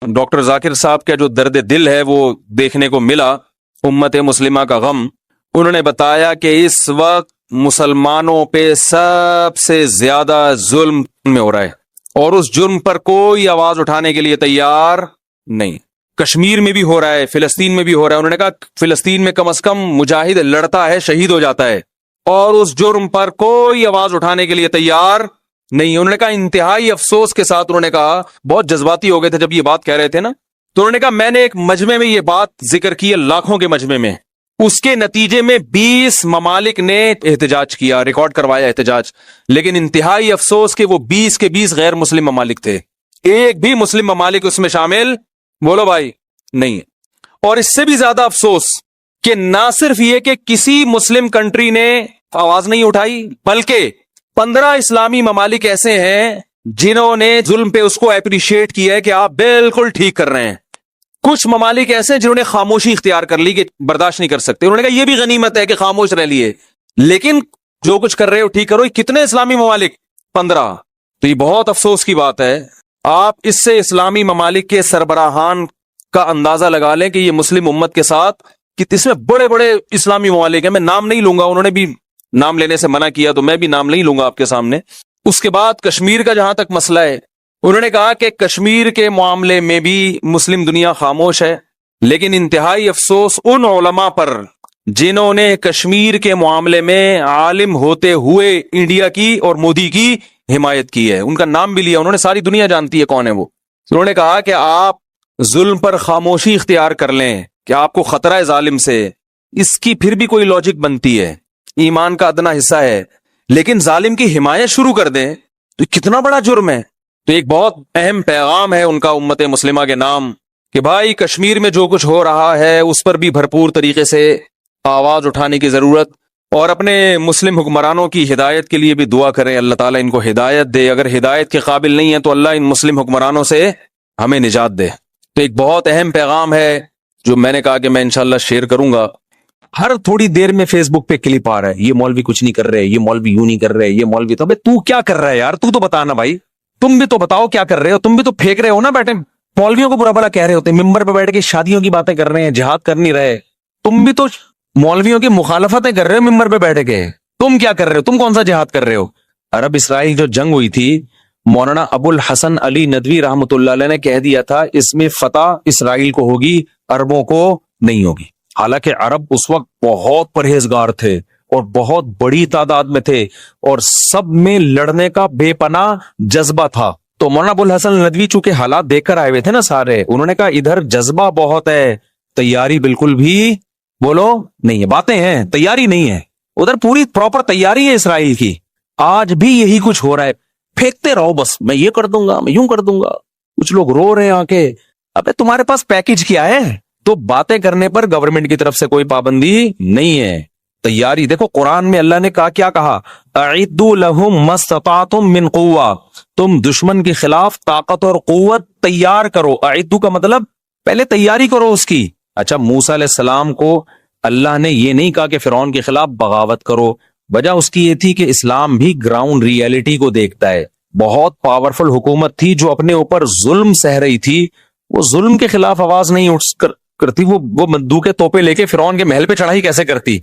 Doctor ذاکر صاحب کا جو درد دل ہے وہ دیکھنے کو ملا، امت مسلمہ کا غم. انہوں نے بتایا کہ اس وقت مسلمانوں پہ سب سے زیادہ ظلم میں ہو رہا ہے، اور اس جرم پر کوئی آواز اٹھانے کے لیے تیار نہیں. کشمیر میں بھی ہو رہا ہے، فلسطین میں بھی ہو رہا ہے. انہوں نے کہا فلسطین میں کم از کم مجاہد لڑتا ہے، شہید ہو جاتا ہے، اور اس جرم پر کوئی آواز اٹھانے کے لیے تیار نہیں. انہوں نے کہا انتہائی افسوس کے ساتھ، انہوں نے کہا بہت جذباتی ہو گئے تھے جب یہ بات کہہ رہے تھے نا، تو انہوں نے کہا میں نے ایک مجمع میں یہ بات ذکر کی ہے، لاکھوں کے مجمع میں، اس کے نتیجے میں 20 ممالک نے احتجاج کیا، ریکارڈ کروایا احتجاج، لیکن انتہائی افسوس کہ وہ 20 کے 20 غیر مسلم ممالک تھے، ایک بھی مسلم ممالک اس میں شامل بولو بھائی نہیں. اور اس سے بھی زیادہ افسوس کہ نہ صرف یہ کہ کسی مسلم کنٹری نے آواز نہیں اٹھائی، بلکہ 15 اسلامی ممالک ایسے ہیں جنہوں نے ظلم پہ اس کو اپریشیٹ کیا ہے کہ آپ بالکل ٹھیک کر رہے ہیں. کچھ ممالک ایسے ہیں جنہوں نے خاموشی اختیار کر لی کہ برداشت نہیں کر سکتے. انہوں نے کہا یہ بھی غنیمت ہے کہ خاموش رہ لیے، لیکن جو کچھ کر رہے ہو ٹھیک کرو. کتنے اسلامی ممالک؟ 15. تو یہ بہت افسوس کی بات ہے. آپ اس سے اسلامی ممالک کے سربراہان کا اندازہ لگا لیں کہ یہ مسلم امت کے ساتھ کہ اس میں بڑے بڑے اسلامی ممالک ہیں. میں نام نہیں لوں گا، انہوں نے بھی نام لینے سے منع کیا تو میں بھی نام نہیں لوں گا آپ کے سامنے. اس کے بعد کشمیر کا جہاں تک مسئلہ ہے، انہوں نے کہا کہ کشمیر کے معاملے میں بھی مسلم دنیا خاموش ہے، لیکن انتہائی افسوس ان علماء پر جنہوں نے کشمیر کے معاملے میں عالم ہوتے ہوئے انڈیا کی اور مودی کی حمایت کی ہے. ان کا نام بھی لیا، انہوں نے، ساری دنیا جانتی ہے کون ہے وہ. انہوں نے کہا کہ آپ ظلم پر خاموشی اختیار کر لیں کہ آپ کو خطرہ ہے ظالم سے، اس کی پھر بھی کوئی لاجک بنتی ہے، ایمان کا ادنا حصہ ہے، لیکن ظالم کی حمایت شروع کر دیں تو کتنا بڑا جرم ہے. تو ایک بہت اہم پیغام ہے ان کا امت مسلمہ کے نام کہ بھائی کشمیر میں جو کچھ ہو رہا ہے اس پر بھی بھرپور طریقے سے آواز اٹھانے کی ضرورت، اور اپنے مسلم حکمرانوں کی ہدایت کے لیے بھی دعا کریں، اللہ تعالیٰ ان کو ہدایت دے. اگر ہدایت کے قابل نہیں ہے تو اللہ ان مسلم حکمرانوں سے ہمیں نجات دے. تو ایک بہت اہم پیغام ہے جو میں نے کہا کہ میں انشاءاللہ شیئر کروں گا. ہر تھوڑی دیر میں فیس بک پہ کلپ آ رہا ہے، یہ مولوی کچھ نہیں کر رہے، یہ مولوی یوں نہیں کر رہے، یہ مولوی تو کیا کر رہا ہے یار؟ تو بتانا بھائی، تم بھی تو بتاؤ کیا کر رہے ہو. تم بھی تو پھینک رہے ہو نا بیٹھے، مولویوں کو برا بھلا کہہ رہے ہوتے ہیں، ممبر پہ بیٹھ کے شادیوں کی باتیں کر رہے ہیں، جہاد کر نہیں رہے. تم بھی تو مولویوں کی مخالفتیں کر رہے ہو ممبر پہ بیٹھ کے. تم کیا کر رہے ہو؟ تم کون سا جہاد کر رہے ہو؟ عرب اسرائیل جو جنگ ہوئی تھی، مولانا ابو الحسن علی ندوی رحمۃ اللہ علیہ نے کہہ دیا تھا اس میں فتح اسرائیل کو ہوگی، عربوں کو نہیں ہوگی. حالانکہ عرب اس وقت بہت پرہیزگار تھے اور بہت بڑی تعداد میں تھے، اور سب میں لڑنے کا بے پناہ جذبہ تھا. تو مولانا ابو الحسن ندوی چونکہ حالات دیکھ کر آئے ہوئے تھے نا سارے، انہوں نے کہا ادھر جذبہ بہت ہے، تیاری بالکل بھی بولو نہیں ہے، باتیں ہیں تیاری نہیں ہے. ادھر پوری پراپر تیاری ہے اسرائیل کی. آج بھی یہی کچھ ہو رہا ہے، پھینکتے رہو بس، میں یہ کر دوں گا، میں یوں کر دوں گا. کچھ لوگ رو رہے ہیں آ کے، ابے تمہارے پاس پیکج کیا ہے؟ تو باتیں کرنے پر گورنمنٹ کی طرف سے کوئی پابندی نہیں ہے. تیاری دیکھو، قرآن میں اللہ نے کیا کہا، اعدوا لهم ما استطعتم من قوہ، تم دشمن کے خلاف طاقت اور قوت تیار کرو. اعدوا کا مطلب پہلے تیاری کرو اس کی. اچھا، موسیٰ علیہ السلام کو اللہ نے یہ نہیں کہا کہ فرعون کے خلاف بغاوت کرو، وجہ اس کی یہ تھی کہ اسلام بھی گراؤنڈ ریئلٹی کو دیکھتا ہے. بہت پاورفل حکومت تھی جو اپنے اوپر ظلم سہ رہی تھی، وہ ظلم کے خلاف آواز نہیں اٹھ کرتی، وہ بندوقیں توپے لے کے فرعون کے محل پہ چڑھائی کیسے کرتی.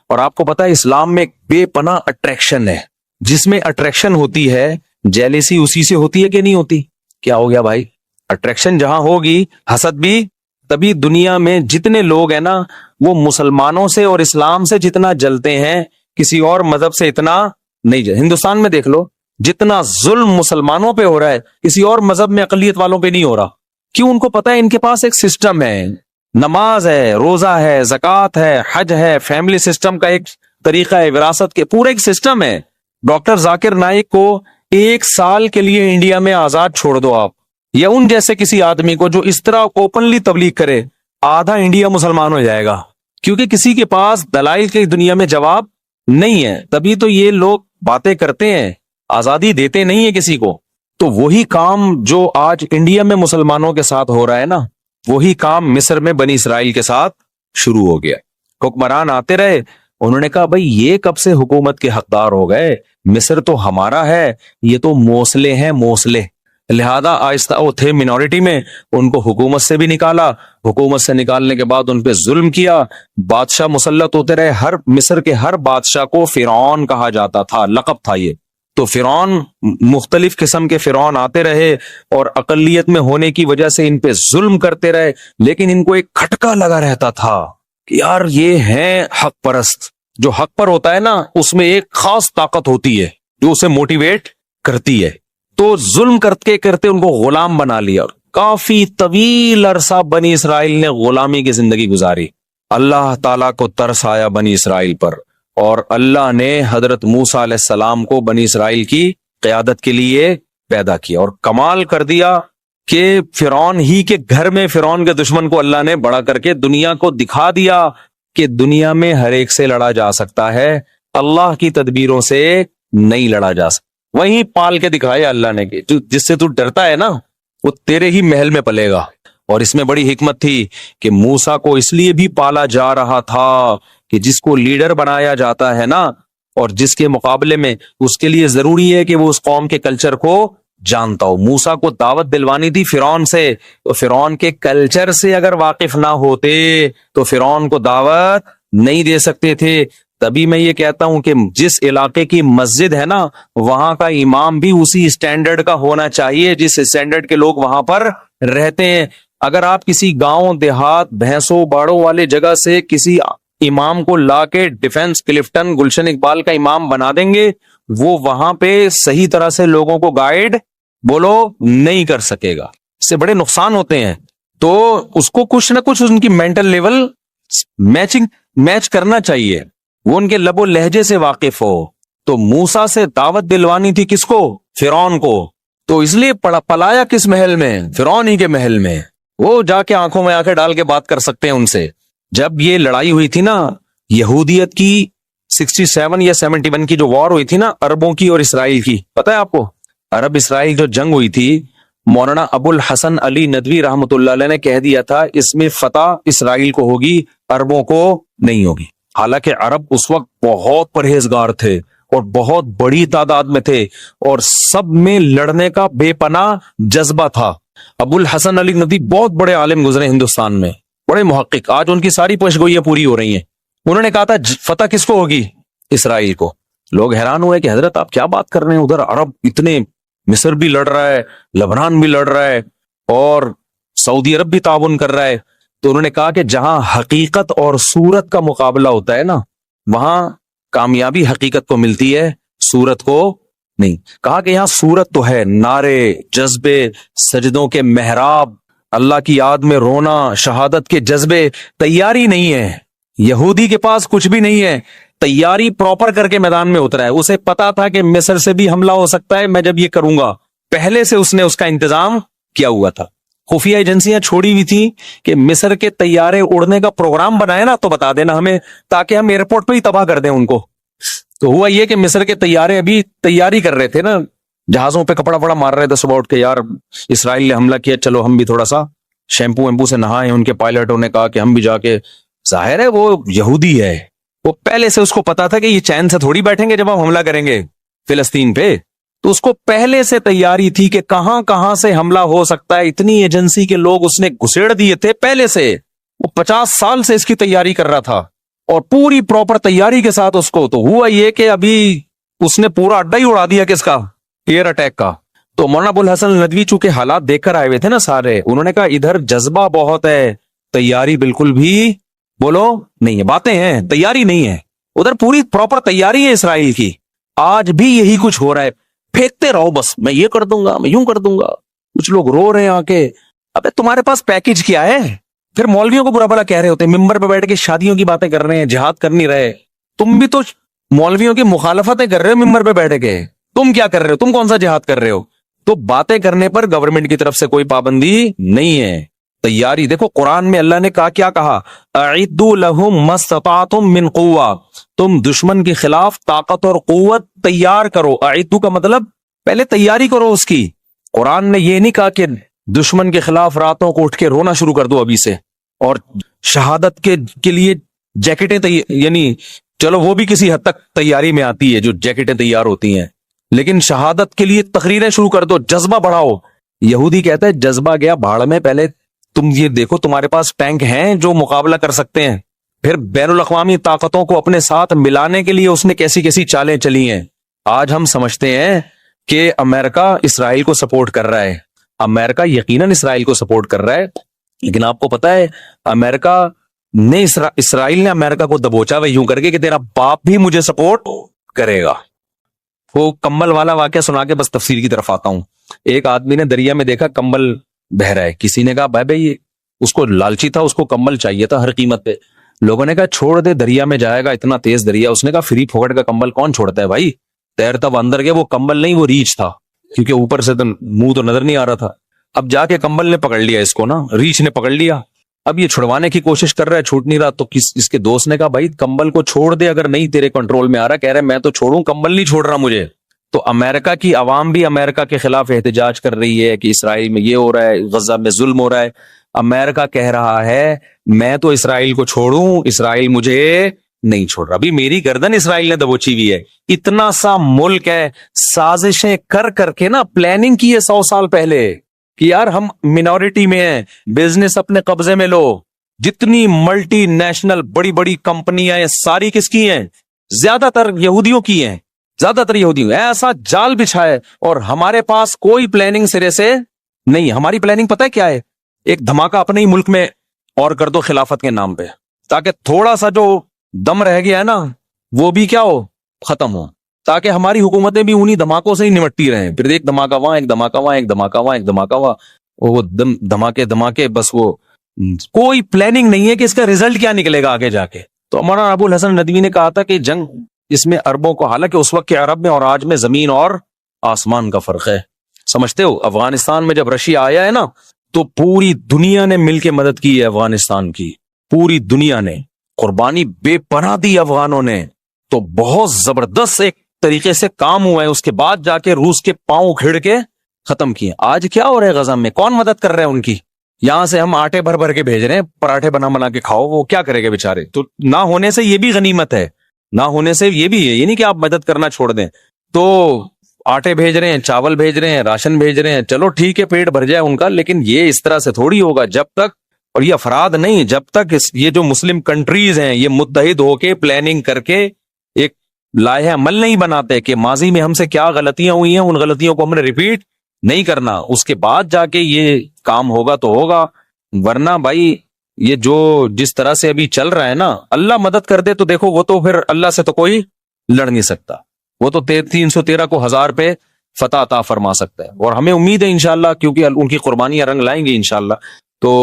اور آپ کو پتا ہے اسلام میں ایک بے پناہ اٹریکشن ہے، جس میں اٹریکشن ہوتی ہے جیلیسی اسی سے ہوتی ہے کہ نہیں ہوتی؟ کیا ہو گیا بھائی؟ اٹریکشن جہاں ہوگی حسد بھی. تبھی دنیا میں جتنے لوگ ہیں نا وہ مسلمانوں سے اور اسلام سے جتنا جلتے ہیں کسی اور مذہب سے اتنا نہیں. ہندوستان میں دیکھ لو، جتنا ظلم مسلمانوں پہ ہو رہا ہے کسی اور مذہب میں اقلیت والوں پہ نہیں ہو رہا. کیوں؟ ان کو پتا ہے ان کے پاس ایک سسٹم ہے، نماز ہے، روزہ ہے، زکوٰۃ ہے، حج ہے، فیملی سسٹم کا ایک طریقہ ہے، وراثت کے پورے ایک سسٹم ہے. ڈاکٹر ذاکر نائک کو 1 سال کے لیے انڈیا میں آزاد چھوڑ دو آپ، یا ان جیسے کسی آدمی کو جو اس طرح اوپنلی تبلیغ کرے، آدھا انڈیا مسلمان ہو جائے گا، کیونکہ کسی کے پاس دلائل کی دنیا میں جواب نہیں ہے. تبھی تو یہ لوگ باتیں کرتے ہیں، آزادی دیتے نہیں ہیں کسی کو. تو وہی کام جو آج انڈیا میں مسلمانوں کے ساتھ ہو رہا ہے نا، وہی کام مصر میں بنی اسرائیل کے ساتھ شروع ہو گیا. حکمران آتے رہے، انہوں نے کہا بھائی یہ کب سے حکومت کے حقدار ہو گئے؟ مصر تو ہمارا ہے، یہ تو موصلے ہیں، موصلے. لہذا آہستہ وہ تھے منورٹی میں، ان کو حکومت سے بھی نکالا، حکومت سے نکالنے کے بعد ان پہ ظلم کیا، بادشاہ مسلط ہوتے رہے، ہر مصر کے ہر بادشاہ کو فرعون کہا جاتا تھا، لقب تھا یہ. تو فرعون، مختلف قسم کے فرعون آتے رہے اور اقلیت میں ہونے کی وجہ سے ان پہ ظلم کرتے رہے، لیکن ان کو ایک کھٹکا لگا رہتا تھا کہ یار یہ ہیں حق پرست. جو حق پر ہوتا ہے نا اس میں ایک خاص طاقت ہوتی ہے جو اسے موٹیویٹ کرتی ہے. تو ظلم کرتے کرتے ان کو غلام بنا لیا، کافی طویل عرصہ بنی اسرائیل نے غلامی کی زندگی گزاری. اللہ تعالیٰ کو ترس آیا بنی اسرائیل پر، اور اللہ نے حضرت موسیٰ علیہ السلام کو بنی اسرائیل کی قیادت کے لیے پیدا کیا، اور کمال کر دیا کہ فرعون ہی کے گھر میں فرعون کے دشمن کو اللہ نے بڑا کر کے دنیا کو دکھا دیا کہ دنیا میں ہر ایک سے لڑا جا سکتا ہے، اللہ کی تدبیروں سے نہیں لڑا جا سکتا. وہیں پال کے دکھایا اللہ نے کہ جس سے تو ڈرتا ہے نا وہ تیرے ہی محل میں پلے گا. اور اس میں بڑی حکمت تھی کہ موسیٰ کو اس لیے بھی پالا جا رہا تھا کہ جس کو لیڈر بنایا جاتا ہے نا، اور جس کے مقابلے میں اس کے لیے ضروری ہے کہ وہ اس قوم کے کلچر کو جانتا ہو. موسیٰ کو دعوت دلوانی تھی فرعون سے، تو فرعون کے کلچر سے اگر واقف نہ ہوتے تو فرعون کو دعوت نہیں دے سکتے تھے. تبھی میں یہ کہتا ہوں کہ جس علاقے کی مسجد ہے نا وہاں کا امام بھی اسی اسٹینڈرڈ کا ہونا چاہیے جس اسٹینڈرڈ کے لوگ وہاں پر رہتے ہیں. اگر آپ کسی گاؤں دیہات بھینسوں باڑوں والے جگہ سے کسی امام کو لا کے ڈیفنس کلفٹن گلشن اقبال کا امام بنا دیں گے، وہ وہاں پہ صحیح طرح سے لوگوں کو گائیڈ بولو نہیں کر سکے گا، اس سے بڑے نقصان ہوتے ہیں. تو اس کو کچھ نہ کچھ ان کی مینٹل لیول میچ کرنا چاہیے، وہ ان کے لب و لہجے سے واقف ہو. تو موسیٰ سے دعوت دلوانی تھی کس کو؟ فرعون کو. تو اس لیے پلایا کس محل میں؟ فرعون ہی کے محل میں. وہ جا کے آنکھوں میں آنکھیں ڈال کے بات کر سکتے ہیں ان سے. جب یہ لڑائی ہوئی تھی نا یہودیت کی 67 یا 71 کی جو وار ہوئی تھی نا عربوں کی اور اسرائیل کی، پتہ ہے آپ کو؟ عرب اسرائیل جو جنگ ہوئی تھی، مولانا ابو الحسن علی ندوی رحمۃ اللہ علیہ نے کہہ دیا تھا اس میں فتح اسرائیل کو ہوگی، عربوں کو نہیں ہوگی. حالانکہ عرب اس وقت بہت پرہیزگار تھے اور بہت بڑی تعداد میں تھے اور سب میں لڑنے کا بے پناہ جذبہ تھا. ابو الحسن علی ندوی بہت بڑے عالم گزرے ہندوستان میں، بڑے محقق، آج ان کی ساری پیشگوئیاں پوری ہو رہی ہیں. انہوں نے کہا تھا فتح کس کو ہوگی؟ اسرائیل کو. لوگ حیران ہوئے کہ حضرت آپ کیا بات کر رہے ہیں، ادھر عرب اتنے، مصر بھی لڑ رہا ہے، لبنان بھی لڑ رہا ہے اور سعودی عرب بھی تعاون کر رہا ہے. تو انہوں نے کہا کہ جہاں حقیقت اور صورت کا مقابلہ ہوتا ہے نا وہاں کامیابی حقیقت کو ملتی ہے، صورت کو نہیں. کہا کہ یہاں صورت تو ہے، نعرے، جذبے، سجدوں کے محراب، اللہ کی یاد میں رونا، شہادت کے جذبے. تیاری نہیں ہے، یہودی کے پاس کچھ بھی نہیں ہے. تیاری پراپر کر کے میدان میں اترا ہے. اسے پتا تھا کہ مصر سے بھی حملہ ہو سکتا ہے، میں جب یہ کروں گا پہلے سے اس نے اس کا انتظام کیا ہوا تھا. خفیہ ایجنسیاں چھوڑی ہوئی تھی کہ مصر کے طیارے اڑنے کا پروگرام بنائے نا تو بتا دینا ہمیں، تاکہ ہم ایئرپورٹ پہ ہی تباہ کر دیں ان کو. تو ہوا یہ کہ مصر کے طیارے ابھی تیاری کر رہے تھے نا، جہازوں پہ کپڑا وپڑا مار رہے تھے صبح اٹھ کے، یار اسرائیل نے حملہ کیا، چلو ہم بھی تھوڑا سا شیمپو ویمپو سے نہائیں. ان کے پائلٹوں نے کہا کہ ہم بھی جا کے، ظاہر ہے وہ یہودی ہے، وہ پہلے سے اس کو پتا تھا کہ یہ چین سے تھوڑی بیٹھیں گے جب ہم حملہ کریں گے فلسطین پہ. تو اس کو پہلے سے تیاری تھی کہ کہاں کہاں سے حملہ ہو سکتا ہے. اتنی ایجنسی کے لوگ اس نے گھسیڑ دیے تھے پہلے سے. وہ 50 سال سے اس کی تیاری کر رہا تھا اور پوری پراپر تیاری کے ساتھ اس کو. تو ہوا یہ کہ ابھی اس نے پورا اڈا ہی اڑا دیا کس کا؟ ایئر اٹیک کا. تو مولانا ابو الحسن ندوی چونکہ حالات دیکھ کر آئے ہوئے تھے نا سارے، انہوں نے کہا ادھر جذبہ بہت ہے، تیاری بالکل بھی بولو نہیں ہے، باتیں ہیں تیاری نہیں ہے. ادھر پوری پراپر تیاری ہے اسرائیل کی. آج بھی یہی کچھ ہو رہا ہے، پھینکتے رہو بس، میں یہ کر دوں گا، میں یوں کر دوں گا. کچھ لوگ رو رہے ہیں آ کے، ابے تمہارے پاس پیکج کیا ہے؟ پھر مولویوں کو برا بھلا کہہ رہے ہوتے ہیں، ممبر پہ بیٹھ کے شادیوں کی باتیں کر رہے ہیں، جہاد کر نہیں رہے. تم بھی تو مولویوں کی مخالفتیں کر رہے ہو ممبر پہ بیٹھ کے. تم کیا کر رہے ہو؟ تم کون سا جہاد کر رہے ہو؟ تو باتیں کرنے پر گورنمنٹ کی طرف سے کوئی پابندی نہیں ہے. تیاری دیکھو قرآن میں اللہ نے کیا کہا، اعدوا لهم ما استطعتم من قوہ، تم دشمن کے خلاف طاقت اور قوت تیار کرو. اعدوا کا مطلب پہلے تیاری کرو اس کی. قرآن نے یہ نہیں کہا کہ دشمن کے خلاف راتوں کو اٹھ کے رونا شروع کر دو ابھی سے، اور شہادت کے لیے جیکٹیں یعنی چلو وہ بھی کسی حد تک تیاری میں آتی ہے جو جیکٹیں تیار ہوتی ہیں، لیکن شہادت کے لیے تقریریں شروع کر دو، جذبہ بڑھاؤ. یہودی کہتا ہے جذبہ گیا بھاڑ میں، پہلے تم یہ دیکھو تمہارے پاس ٹینک ہیں جو مقابلہ کر سکتے ہیں، پھر بین الاقوامی طاقتوں کو اپنے ساتھ ملانے کے لیے اس نے کیسی کیسی چالیں چلی ہیں۔ آج ہم سمجھتے ہیں کہ امریکہ اسرائیل کو سپورٹ کر رہا ہے، امریکہ یقیناً اسرائیل کو سپورٹ کر رہا ہے، لیکن آپ کو پتا ہے امریکہ نے اسرائیل نے امریکہ کو دبوچا وہ یوں کر کے کہ تیرا باپ بھی مجھے سپورٹ کرے گا۔ وہ کمبل والا واقعہ سنا کے بس تفسیر کی طرف آتا ہوں۔ ایک آدمی نے دریا میں دیکھا کمبل بہ رہا ہے، کسی نے کہا بھائی اس کو لالچی تھا، اس کو کمبل چاہیے تھا ہر قیمت پہ، لوگوں نے کہا چھوڑ دے دریا میں جائے گا، اتنا تیز دریا، اس نے کہا فری پھوکٹ کا کمبل کون چھوڑتا ہے بھائی، تیرتا وہ اندر گیا، وہ کمبل نہیں وہ ریچھ تھا، کیونکہ اوپر سے تو منہ تو نظر نہیں آ رہا تھا۔ اب جا کے کمبل نے پکڑ لیا اس کو نا، ریچھ نے پکڑ لیا، اب یہ چھڑوانے کی کوشش کر رہا ہے، چھوٹ نہیں رہا، تو اس کے دوست نے کہا بھائی کمبل کو چھوڑ دے اگر نہیں تیرے کنٹرول میں آ رہا، کہہ رہا ہے میں تو چھوڑوں، کمبل نہیں چھوڑ رہا مجھے۔ تو امریکہ کی عوام بھی امریکہ کے خلاف احتجاج کر رہی ہے کہ اسرائیل میں یہ ہو رہا ہے، غزہ میں ظلم ہو رہا ہے، امریکہ کہہ رہا ہے میں تو اسرائیل کو چھوڑوں، اسرائیل مجھے نہیں چھوڑ رہا، ابھی میری گردن اسرائیل نے دبوچی ہوئی ہے۔ اتنا سا ملک ہے، سازشیں کر کر کے نا پلاننگ کی ہے 100 سال پہلے کہ یار ہم منورٹی میں ہیں، بزنس اپنے قبضے میں لو، جتنی ملٹی نیشنل بڑی بڑی کمپنیاں ہیں ساری کس کی ہیں؟ زیادہ تر یہودیوں کی ہیں، زیادہ تر یہودیوں، ایسا جال بچھائے، اور ہمارے پاس کوئی پلاننگ سرے سے نہیں۔ ہماری پلاننگ پتہ ہے کیا ہے؟ ایک دھماکہ اپنے ہی ملک میں اور کر دو خلافت کے نام پہ، تاکہ تھوڑا سا جو دم رہ گیا ہے نا وہ بھی کیا ہو، ختم ہو، تاکہ ہماری حکومتیں بھی انہی دھماکوں سے ہی نمٹتی رہیں، پھر ایک دھماکہ وہاں، ایک دھماکہ وہاں، ایک دھماکہ وہاں، ایک دھماکہ وہاں، وہ دھماکے بس، وہ کوئی پلاننگ نہیں ہے کہ اس کا رزلٹ کیا نکلے گا آگے جا کے۔ تو مولانا ابو الحسن ندوی نے کہا تھا کہ جنگ اس میں عربوں کو، حالانکہ اس وقت کے عرب میں اور آج میں زمین اور آسمان کا فرق ہے، سمجھتے ہو؟ افغانستان میں جب رشیا آیا ہے نا تو پوری دنیا نے مل کے مدد کی ہے افغانستان کی، پوری دنیا نے قربانی بے پناہ دی افغانوں نے، تو بہت زبردست ایک طریقے سے کام ہوا ہے، اس کے بعد جا کے روس کے پاؤں کھڑ کے ختم کیے۔ آج کیا ہو رہا ہے غزہ میں؟ کون مدد کر رہے ہیں ان کی؟ یہاں سے ہم آٹے بھر بھر کے بھیج رہے ہیں، پراٹھے بنا بنا کے کھاؤ، وہ کیا کرے گا بیچارے؟ تو نہ ہونے سے یہ بھی غنیمت ہے، نہ ہونے سے یہ بھی ہے، یہ نہیں کہ آپ مدد کرنا چھوڑ دیں۔ تو آٹے بھیج رہے ہیں، چاول بھیج رہے ہیں، راشن بھیج رہے ہیں، چلو ٹھیک ہے پیٹ بھر جائے ان کا، لیکن یہ اس طرح سے تھوڑی ہوگا جب تک، اور یہ افراد نہیں، جب تک یہ جو مسلم کنٹریز ہیں یہ متحد ہو کے پلاننگ کر کے ایک لائحہ عمل نہیں بناتے کہ ماضی میں ہم سے کیا غلطیاں ہوئی ہیں، ان غلطیوں کو ہم نے ریپیٹ نہیں کرنا، اس کے بعد جا کے یہ کام ہوگا تو ہوگا، ورنہ بھائی یہ جو جس طرح سے ابھی چل رہا ہے نا، اللہ مدد کر دے تو دیکھو وہ تو پھر اللہ سے تو کوئی لڑ نہیں سکتا، وہ تو 313 کو 1000 پہ فتح عطا فرما سکتا ہے، اور ہمیں امید ہے انشاءاللہ، کیونکہ ان کی قربانیاں رنگ لائیں گے انشاءاللہ۔ تو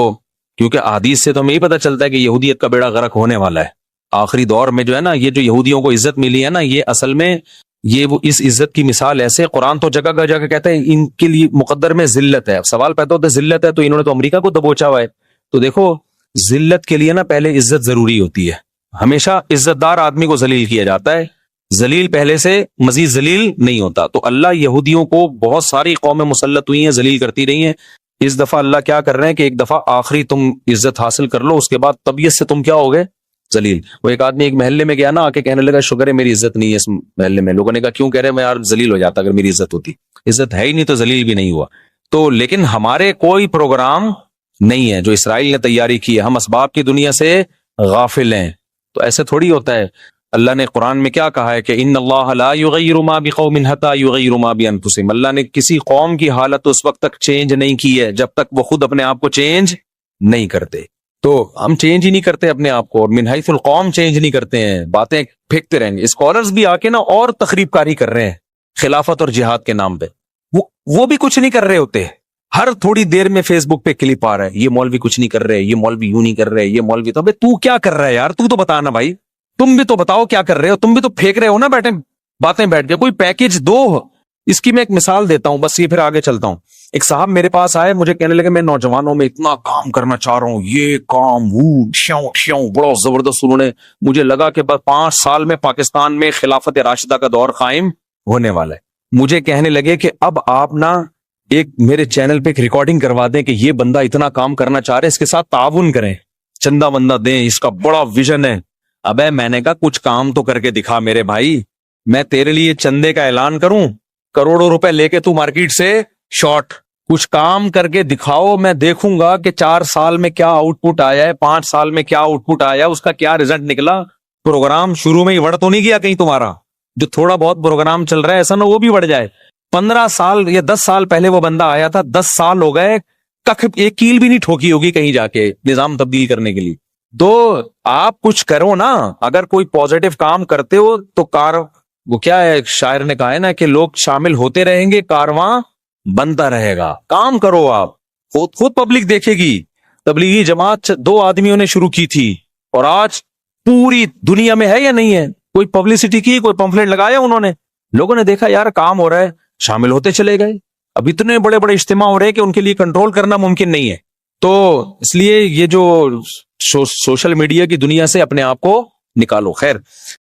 کیونکہ احادیث سے تو ہمیں یہ پتہ چلتا ہے کہ یہودیت کا بیڑا غرق ہونے والا ہے آخری دور میں، جو ہے نا یہ جو یہودیوں کو عزت ملی ہے نا، یہ اصل میں یہ وہ اس عزت کی مثال ایسے، قرآن تو جگہ جگہ کہتا ہے ان کے لیے مقدر میں ذلت ہے۔ اب سوال پیدا ہوتا ہے ذلت ہے تو انہوں نے تو امریکہ کو دبوچا ہوا ہے، تو دیکھو ذلت کے لیے نا پہلے عزت ضروری ہوتی ہے، ہمیشہ عزت دار آدمی کو ذلیل کیا جاتا ہے، ذلیل پہلے سے مزید ذلیل نہیں ہوتا۔ تو اللہ یہودیوں کو بہت ساری قومیں مسلط ہوئی ہیں، ذلیل کرتی رہی ہیں، اس دفعہ اللہ کیا کر رہے ہیں کہ ایک دفعہ آخری تم عزت حاصل کر لو، اس کے بعد طبیعت سے تم کیا ہوگے؟ ذلیل۔ وہ ایک آدمی ایک محلے میں گیا نا، آ کے کہنے لگا شکر ہے میری عزت نہیں ہے اس محلے میں، لوگوں نے کہا کیوں؟ کہہ رہے میں یار ذلیل ہو جاتا اگر میری عزت ہوتی، عزت ہے ہی نہیں تو ذلیل بھی نہیں ہوا۔ تو لیکن ہمارے کوئی پروگرام نہیں ہے جو اسرائیل نے تیاری کی ہے، ہم اسباب کی دنیا سے غافل ہیں، تو ایسے تھوڑی ہوتا ہے۔ اللہ نے قرآن میں کیا کہا ہے کہ ان اللہ لا یغیر ما بقوم حتی یغیروا ما بانفسہم، اللہ نے کسی قوم کی حالت اس وقت تک چینج نہیں کی ہے جب تک وہ خود اپنے آپ کو چینج نہیں کرتے۔ تو ہم چینج ہی نہیں کرتے اپنے آپ کو، اور من حیث القوم چینج نہیں کرتے ہیں، باتیں پھینکتے رہیں گے۔ اسکالرز بھی آ کے نا اور تخریب کاری کر رہے ہیں خلافت اور جہاد کے نام پہ، وہ بھی کچھ نہیں کر رہے ہوتے، ہر تھوڑی دیر میں فیس بک پہ کلپ آ رہا ہے، یہ مولوی کچھ نہیں کر رہے، یہ مولوی یوں نہیں کر رہے، یہ مولوی تو تو کیا کر رہا ہے یار؟ تو بتانا بھائی، تم بھی تو بتاؤ کیا کر رہے ہو، تم بھی تو پھینک رہے ہو نا بیٹھے باتیں بیٹھ کے، کوئی پیکج دو۔ اس کی میں ایک مثال دیتا ہوں بس، یہ پھر آگے چلتا ہوں۔ ایک صاحب میرے پاس آئے، مجھے کہنے لگے میں نوجوانوں میں اتنا کام کرنا چاہ رہا ہوں، یہ کام وہ بڑا زبردست، انہوں نے مجھے لگا کہ بس 5 سال میں پاکستان میں خلافت راشدہ کا دور قائم ہونے والا ہے۔ مجھے کہنے لگے کہ اب آپ نا ایک میرے چینل پہ ایک ریکارڈنگ کروا دیں کہ یہ بندہ اتنا کام کرنا چاہ رہے، اس کے ساتھ تعاون کریں، چندہ بندہ دیں، اس کا بڑا ویژن ہے۔ ابے میں نے کہا کچھ کام تو کر کے دکھا میرے بھائی، میں تیرے لیے چندے کا اعلان کروں، کروڑوں روپے لے کے تو مارکیٹ سے شارٹ، کچھ کام کر کے دکھاؤ, میں دیکھوں گا کہ 4 سال میں کیا آؤٹ پٹ آیا ہے, 5 سال میں کیا آؤٹ پٹ آیا, اس کا کیا رزلٹ نکلا. پروگرام شروع میں ہی بڑھ تو نہیں گیا کہیں تمہارا, جو تھوڑا بہت پروگرام چل رہا ہے ایسا نہ وہ بھی بڑھ جائے. 15 سال یا 10 سال پہلے وہ بندہ آیا تھا, 10 سال ہو گئے, کخ ایک کیل بھی نہیں ٹھوکی ہوگی کہیں جا کے نظام تبدیل کرنے کے لیے. تو آپ کچھ کرو نا, اگر کوئی پازیٹو کام کرتے ہو تو وہ کیا ہے, شاعر نے کہا ہے نا کہ لوگ شامل ہوتے رہیں گے, کارواں بنتا رہے گا. کام کرو آپ, خود پبلک دیکھے گی. تبلیغی جماعت 2 آدمیوں نے شروع کی تھی اور آج پوری دنیا میں ہے یا نہیں ہے. کوئی پبلسٹی کی, کوئی پمفلٹ لگایا انہوں نے, لوگوں نے دیکھا یار کام ہو رہا ہے, شامل ہوتے چلے گئے. اب اتنے بڑے بڑے اجتماع ہو رہے ہیں کہ ان کے لیے کنٹرول کرنا ممکن نہیں ہے. تو اس لیے یہ جو سوشل میڈیا کی دنیا سے اپنے آپ کو نکالو. خیر.